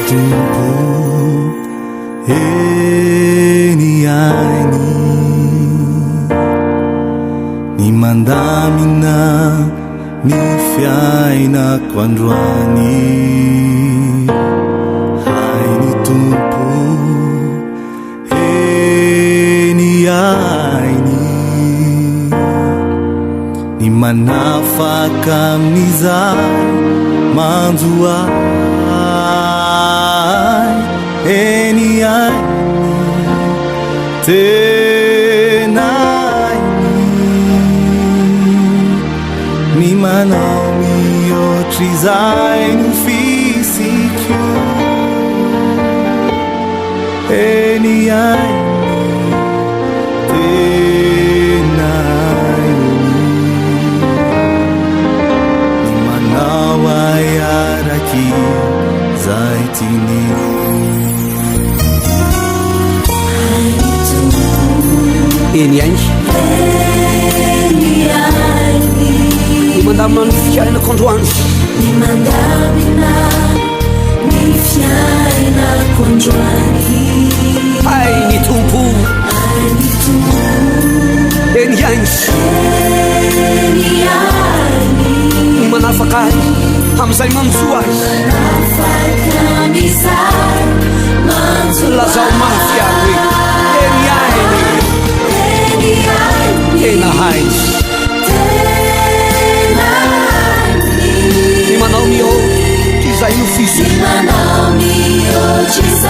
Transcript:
Tupo eni aini ni mandamina ni fiaina quandruani aini tupo eni aini ni manafaka mizai manzuai eni aini tena mi manao mio trizai no físico eni aini tena mi manao ayaraki zaitini eny ainy ny mandamina ny fiainako androany Ni mandamina ni fiainako androany ay ny tompo eny ainy ny manafaka azy amizay manjoa azy lazao mafy aby hoe eny ainy tena hainy ny manao mihoatra izay no fisy Manao mihoatra